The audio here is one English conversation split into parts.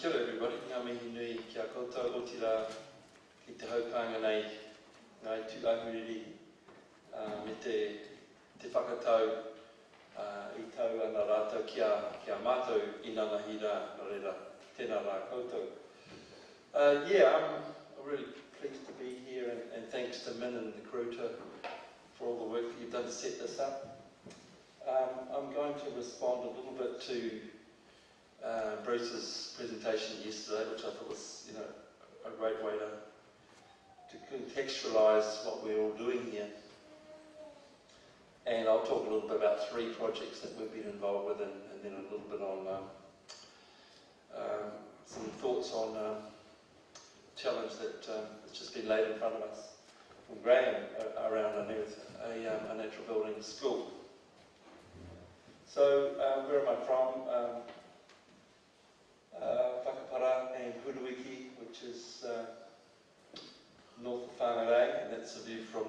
Kia ora everybody, ngā mihi nui ki a koutou o tira ki te haupanga nei ngai tū ahuriri me te whakatau I tau ana rātou ki a mātou I nana hira nā reira tēnā rā koutou. I'm really pleased to be here and thanks to Min and the crew for all the work that you've done to set this up. I'm going to respond a little bit to Bruce's presentation yesterday, which I thought was, a great way to contextualise what we're all doing here. And I'll talk a little bit about 3 projects that we've been involved with, and then a little bit on some thoughts on challenge that has just been laid in front of us from Graham around a natural building school. So, where am I from? Whakapara and Huruiki, which is north of Whangarei, and that's a view from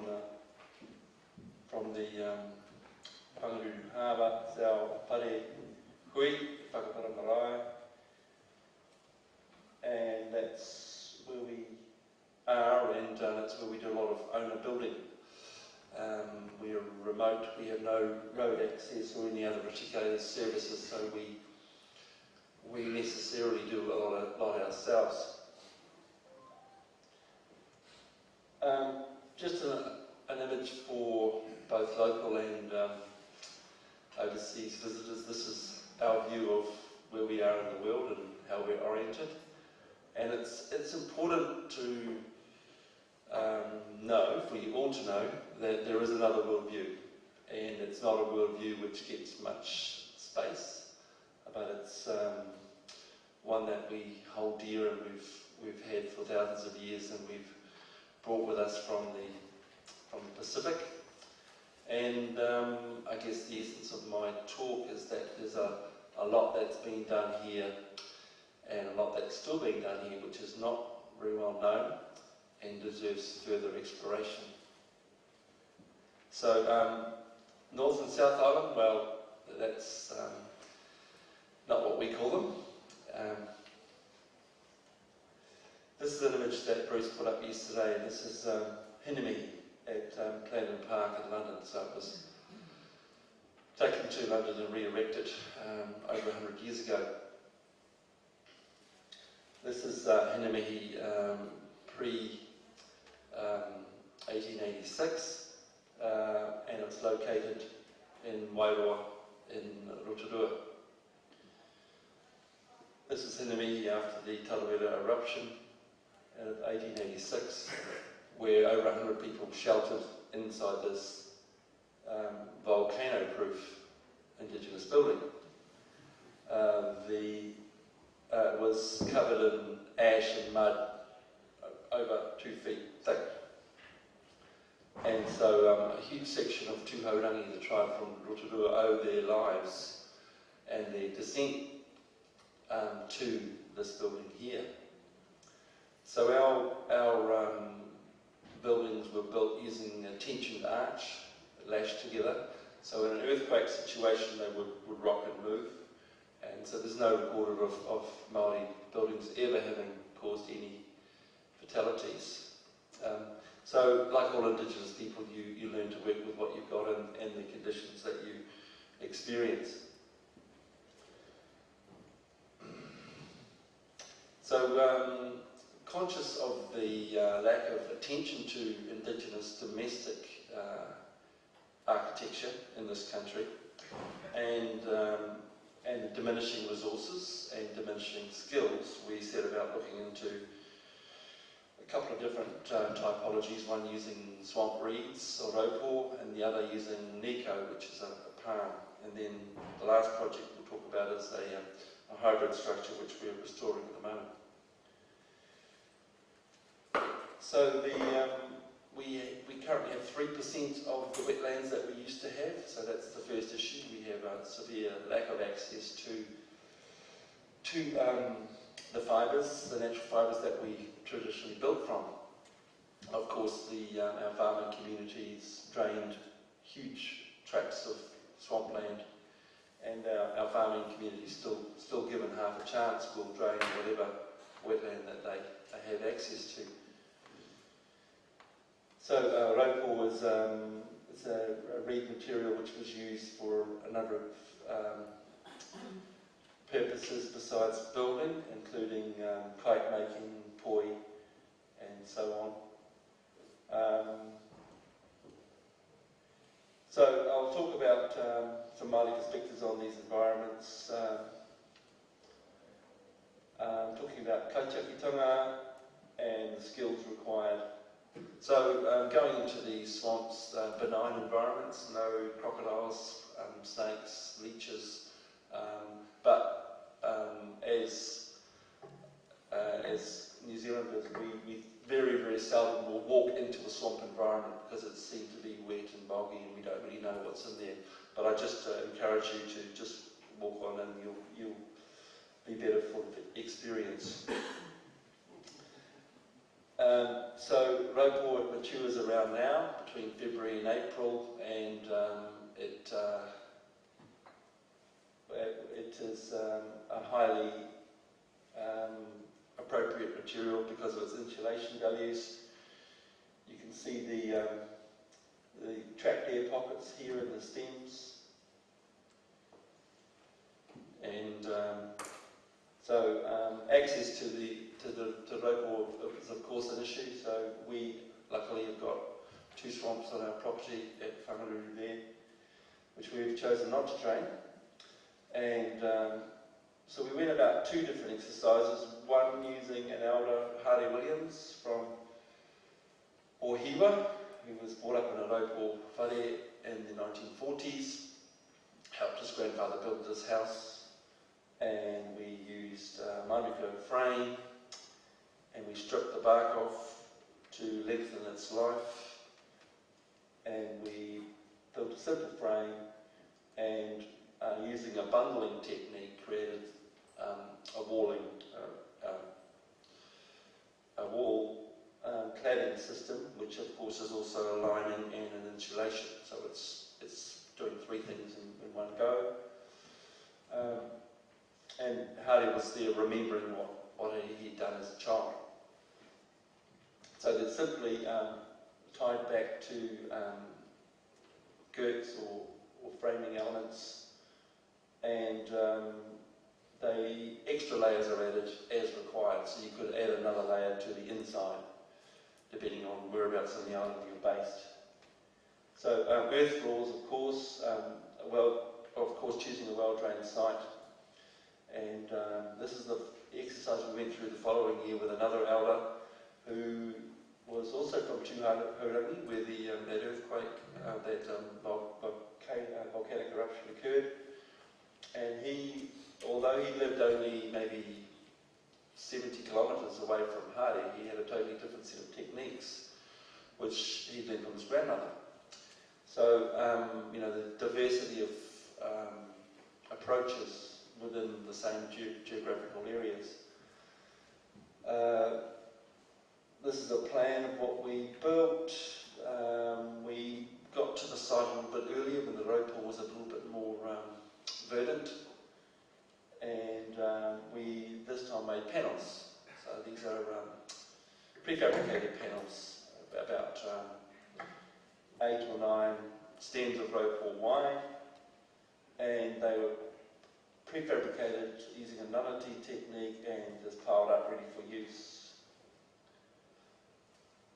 the Pangaruru Harbour, Sao Pare Hui, Whakapara Marae, and that's where we are, and that's where we do a lot of owner building. We are remote, we have no road access or any other articulated services, so we necessarily do a lot ourselves. Just an image for both local and overseas visitors. This is our view of where we are in the world and how we're oriented. And it's important to know, for you all to know, that there is another worldview. And it's not a worldview which gets much space, but it's one that we hold dear and we've had for thousands of years, and we've brought with us from the Pacific. And I guess the essence of my talk is that there's a lot that's been done here and a lot that's still being done here which is not very well known and deserves further exploration. So North and South Island, well, that's not what we call them. This is an image that Bruce put up yesterday, and this is Hinimi at Clarendon Park in London. So it was taken to London and re-erected over 100 years ago. This is Hinimi pre-1886, and it's located in Wairoa in Rotorua. This is Hinimi after the Tarawera eruption in 1886, where over 100 people sheltered inside this volcano-proof indigenous building. It was covered in ash and mud over 2 feet thick. And so a huge section of Tūhaurangi, the tribe from Rotorua, owe their lives and their descent to this building here. So our buildings were built using a tensioned arch lashed together. So in an earthquake situation they would rock and move. And so there's no record of Māori buildings ever having caused any fatalities. So like all indigenous people, you learn to work with what you've got and the conditions that you experience. So conscious of the lack of attention to indigenous domestic architecture in this country, and diminishing resources and diminishing skills, we set about looking into a couple of different typologies, one using swamp reeds or raupo and the other using neko, which is a palm. And then the last project we'll talk about is a hybrid structure which we're restoring at the moment. So we currently have 3% of the wetlands that we used to have, so that's the first issue. We have a severe lack of access to the fibres, the natural fibres that we traditionally built from. Of course, our farming communities drained huge tracts of swampland, and our farming communities still given half a chance will drain whatever wetland that they have access to. So Raupō is it's a reed material which was used for a number of purposes besides building, including kite making, poi, and so on. So I'll talk about some Māori perspectives on these environments, talking about kaitiakitanga and the skills required. So going into these swamps, benign environments, no crocodiles, snakes, leeches, but as New Zealanders, we very, very seldom will walk into a swamp environment because it seems to be wet and boggy and we don't really know what's in there. But I just encourage you to just walk on and you'll be better for the experience. So Raupō matures around now, between February and April, and it is a highly appropriate material because of its insulation values. You can see the trapped air pockets here in the stems, and access to Raupō is of course an issue. So we luckily have got 2 swamps on our property at Whangaruru there, which we've chosen not to drain. And so we went about 2 different exercises, one using an elder, Hardy Williams from Ohiwa, who was brought up in a Raupō whare in the 1940s, helped his grandfather build this house, and we used manuka frame, and we stripped the bark off to lengthen its life, and we built a simple frame, and using a bundling technique created a wall cladding system, which of course is also a lining and an insulation. So it's doing 3 things in one go. And Hardy was there remembering what he'd done as a child. So they're simply tied back to girts or framing elements, and the extra layers are added as required, so you could add another layer to the inside depending on whereabouts in the island you're based. So earth floors, of course, choosing a well-drained site, and this is the exercise we went through the following year with another elder who was also from Tūharangi, where that earthquake, volcanic eruption occurred. And he, although he lived only maybe 70 kilometres away from Hardy, he had a totally different set of techniques, which he learned from his grandmother. So, the diversity of approaches within the same geographical areas. This is a plan of what we built. We got to the site a little bit earlier when the Raupō was a little bit more verdant, and we this time made panels. So these are prefabricated panels, about 8 or 9 stems of Raupō wide, and they were prefabricated using a nullity technique and just piled up ready for use.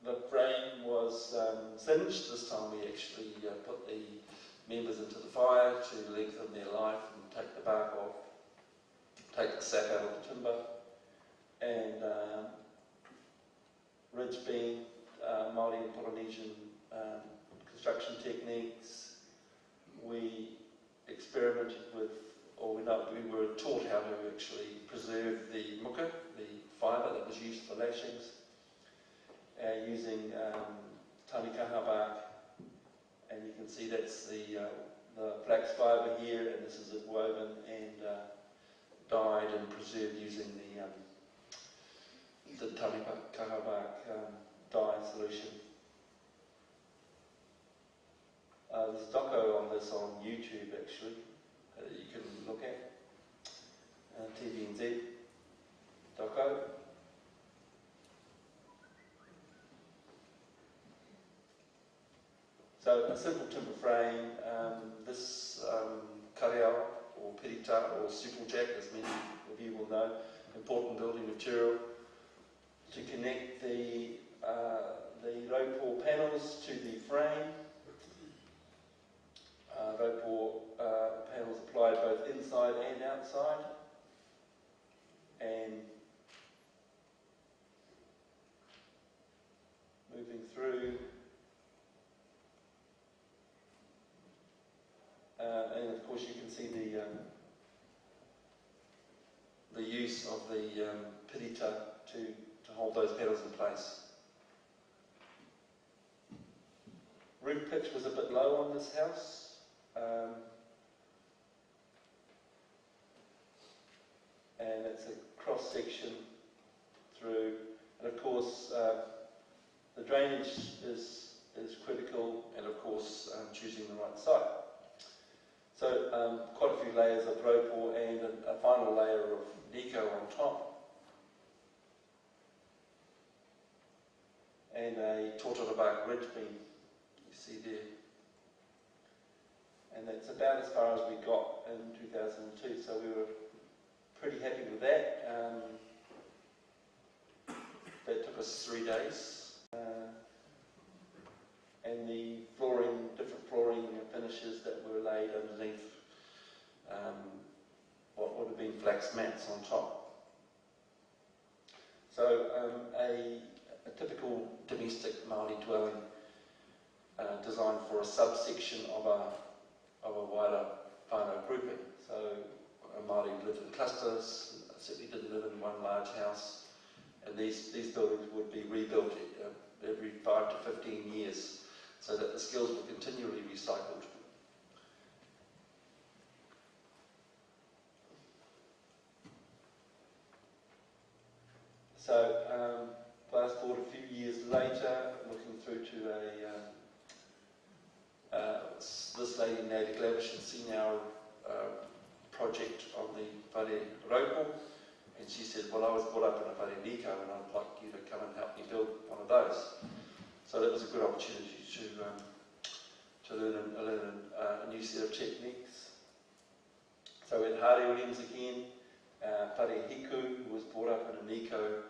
The frame was singed. This time we actually put the members into the fire to lengthen their life and take the bark off, take the sap out of the timber, and ridge beam, Māori and Polynesian construction techniques. We experimented with, we were taught how to actually preserve the muka, the fibre that was used for lashings, using tanikaha bark, and you can see that's the flax fibre here, and this is it woven and dyed and preserved using the tanikaha bark dye solution. There's a doco on this on YouTube actually that you can look at, TVNZ. So a simple timber frame, this kareao or pirita or supplejack, as many of you will know, important building material to connect the ropor panels to the frame. Ropor panels applied both inside and outside, and moving through, and of course you can see the use of the pirita to hold those panels in place. Roof pitch was a bit low on this house. And it's a cross section through, and of course the drainage is critical, and of course choosing the right site. So quite a few layers of ropor and a final layer of Nico on top, and a tortola bark ridge beam you see there. And that's about as far as we got in 2002, so we were pretty happy with that. That took us 3 days. And the flooring, different flooring finishes that were laid underneath what would have been flax mats on top. So a typical domestic Māori dwelling designed for a subsection of a wider whānau grouping. So Māori lived in clusters, certainly didn't live in one large house, and these buildings would be rebuilt every 5 to 15 years, so that the skills were continually recycled. So fast forward a few years later, looking through to this lady, Nadia Glavish, had seen our project on the Whare Ropor, and she said, well, I was brought up in a Whare Nico and I'd like you to come and help me build one of those. So that was a good opportunity to learn a new set of techniques. So we had Hare Williams again, Whare Hiku, who was brought up in a Nico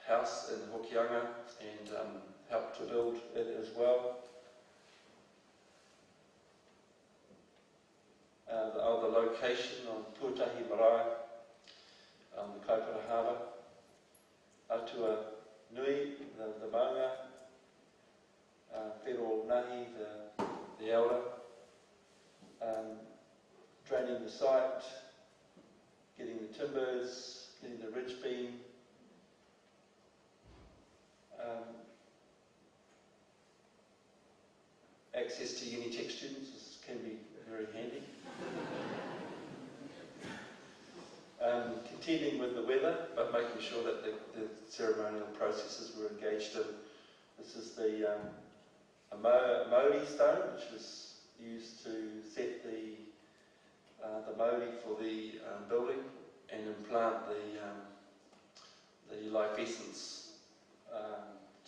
house in Hokianga and helped to build it as well. The location on Tuatahi Marae, the Kaipara Harbour, Atua Nui, the maunga, Pero Nahi, the elder, draining the site, getting the timbers, getting the ridge beam, access to Unitech students can be very handy. Contending with the weather, but making sure that the ceremonial processes were engaged in. This is the Maori stone, which was used to set the Maori for the building and implant the life essence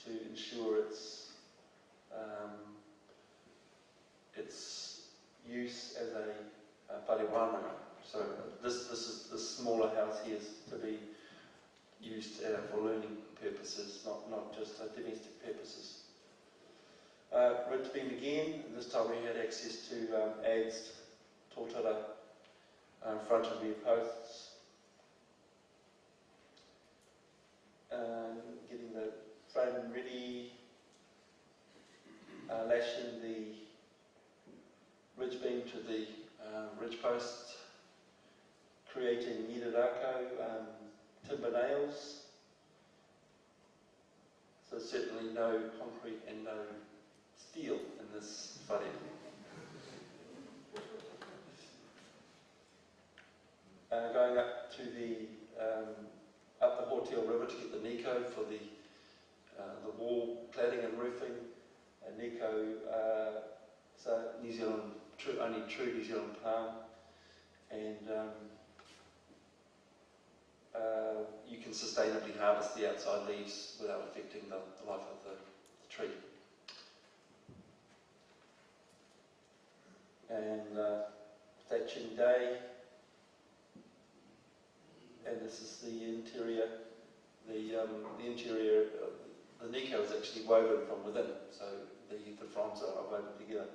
to ensure its use as a whare wānanga. So this smaller house here is to be used for learning purposes, not just domestic purposes. Ridge beam again, and this time we had access to adze tōtara front and rear posts. Getting the frame ready, lashing the ridge beam to the ridge post, creating nirarako timber nails. So certainly no concrete and no steel in this whare. Going up to up the Horteel River to get the Nico for the wall cladding and roofing. Nico, so New Zealand, only true New Zealand palm, and you can sustainably harvest the outside leaves without affecting the life of the tree. and thatching day, and this is the interior. The interior, the Nico is actually woven from within, so the fronds are woven together.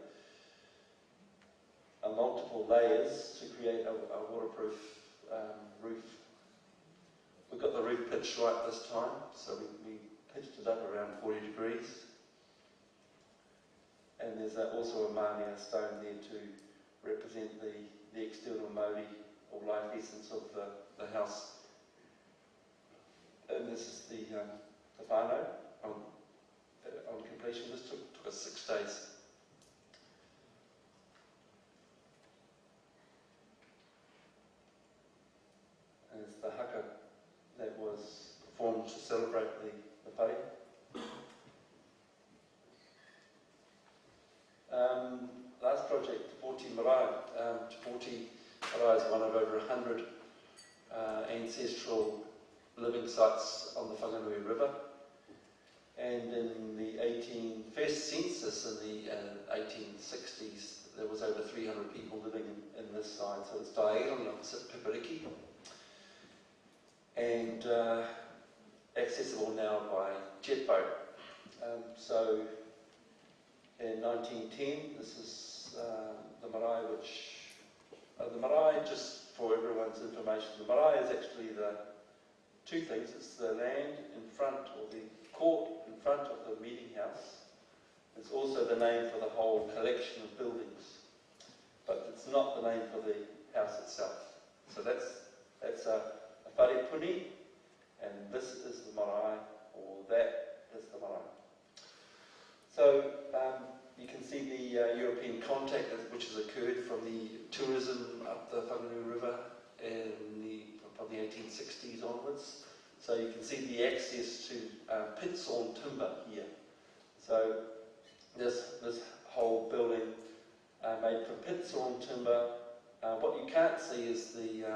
Multiple layers to create a waterproof roof. We got the roof pitched right this time, so we pitched it up around 40 degrees. And there's also a Mānia stone there to represent the external mauri or life essence of the house. And this is the whānau on completion. This took us 6 days. And it's the haka that was performed to celebrate the whare. Last project, Te Pōti Marae. Te Pōti Marae is one of over 100 ancestral living sites on the Whanganui River. And in the first census in the 1860s, there was over 300 people living in this site. So it's diagonally opposite Pipiriki. And accessible now by jet boat. So in 1910, this is the marae, the marae, just for everyone's information, the marae is actually the two things. It's the land in front, or the court in front of the meeting house. It's also the name for the whole collection of buildings, but it's not the name for the house itself. So that's a whare puni, and this is the marae, or that is the marae. So you can see the European contact which has occurred from the tourism up the Whanganui River from the 1860s onwards. So you can see the access to pit sawn timber here. So this whole building made from pit sawn timber. What you can't see is the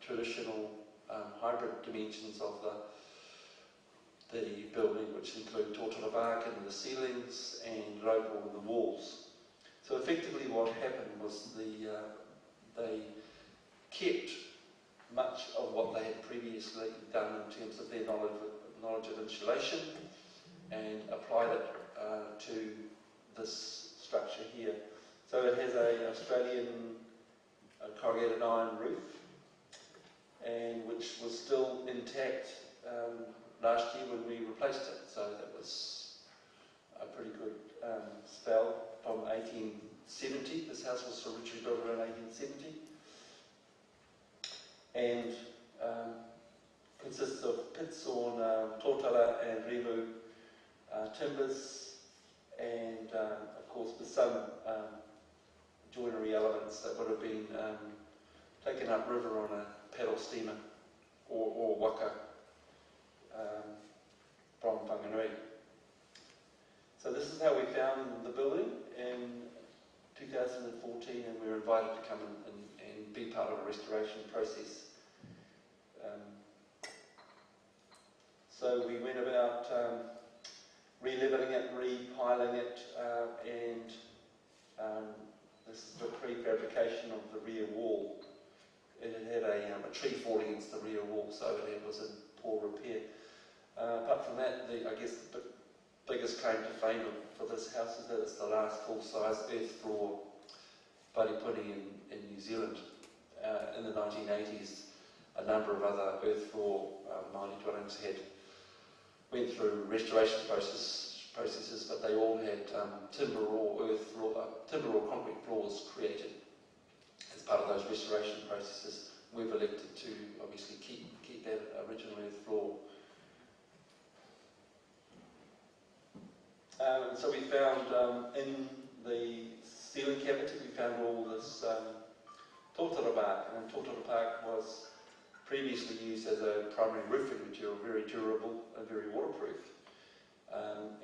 traditional hybrid dimensions of the building, which include tōtara bark in the ceilings and raupo in the walls. So effectively what happened was they kept much of what they had previously done in terms of their knowledge of insulation and applied it to this structure here. So it has an Australian corrugated iron roof, and which was still intact last year when we replaced it. So that was a pretty good spell from 1870. This house was originally built around 1870. And consists of pit sawn tōtara and revu timbers, and of course with some joinery elements that would have been taken upriver on a paddle steamer or waka from Whanganui. So this is how we found the building in 2014, and we were invited to come and be part of a restoration process. So we went about re-levelling it, re-piling it, and this is the prefabrication of the rear wall. It had a tree falling against the rear wall, so it was in poor repair. Apart from that, I guess the biggest claim to fame for this house is that it's the last full-size earth floor whare puni in New Zealand. In the 1980s, a number of other earth floor Māori dwellings went through restoration processes, but they all had timber or concrete floors created as part of those restoration processes. We've elected to obviously keep that original earth floor. So we found in the ceiling cavity, we found all this tōtara bark, and tōtara bark was previously used as a primary roofing material, very durable and very waterproof.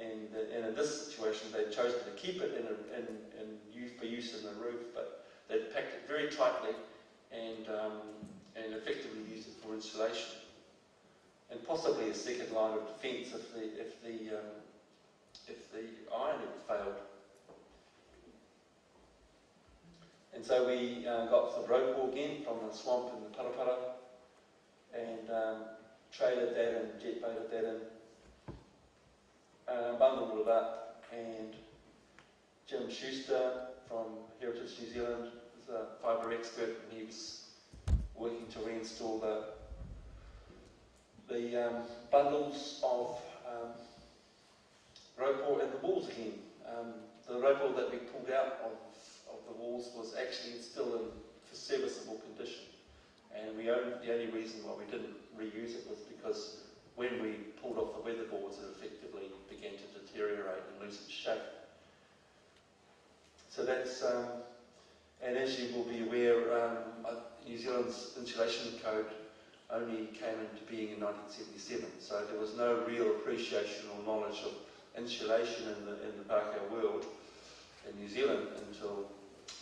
And in this situation, they'd chosen to keep it for use in the roof, but they'd packed it very tightly and effectively used it for insulation, and possibly a second line of defence if the iron had failed. And so we got some road wool again from the swamp in the Parapara, and traded that and jet boated that in, bundled it up, and Jim Schuster from Heritage New Zealand is a fibre expert, and he was working to reinstall the bundles of rope wool and the walls again. The rope wool that we pulled out of the walls was actually still in serviceable condition, and the only reason why we didn't reuse it was because when we pulled off the weatherboards, it effectively began to deteriorate and lose its shape. So that's, and as you will be aware, New Zealand's insulation code only came into being in 1977, so there was no real appreciation or knowledge of insulation in the Pākehā world in New Zealand until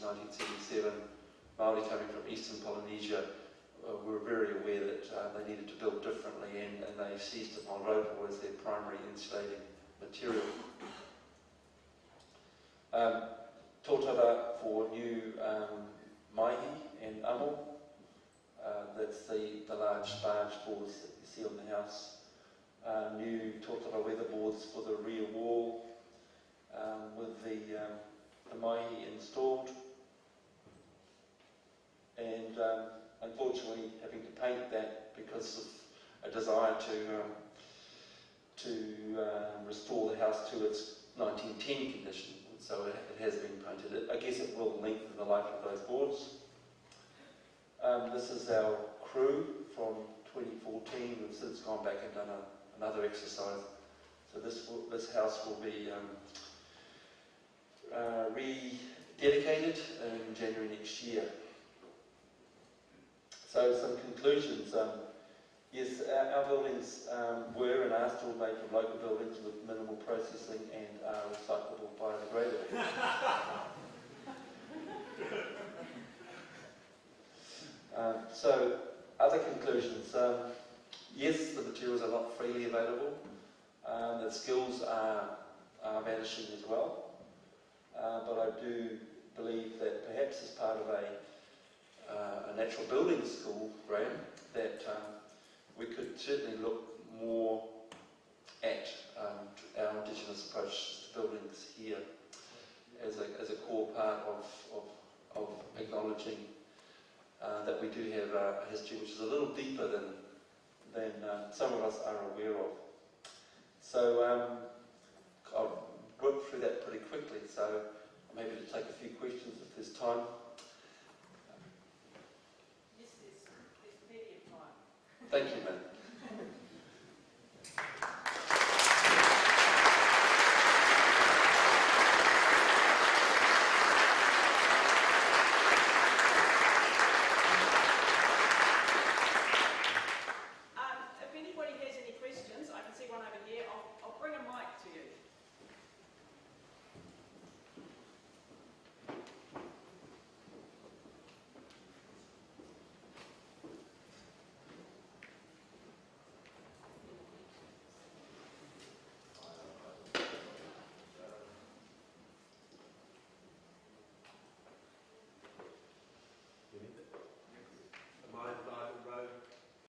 1977. Māori coming from Eastern Polynesia were very aware that they needed to build differently, and they seized upon rope wool as their primary insulating material. Tōtara for new mahi and amo. That's the large barge boards that you see on the house. New tōtara weatherboards for the rear wall with the mahi installed. And unfortunately having to paint that because of a desire to restore the house to its 1910 condition. So it has been painted. I guess it will lengthen the life of those boards. This is our crew from 2014. We've since gone back and done another exercise. So this house will be rededicated in January next year. So some conclusions. Yes, our buildings were and are still made from local buildings with minimal processing and are recyclable, biodegradable. So, other conclusions. Yes, the materials are not freely available. The skills are vanishing as well. But I do believe that perhaps as part of a natural building school, Graham, that we could certainly look more at our Indigenous approach to buildings here as a core part of acknowledging that we do have a history which is a little deeper than some of us are aware of. So I'll work through that pretty quickly, so I'm happy to take a few questions if there's time. Yes, there's plenty of time. Thank you, man.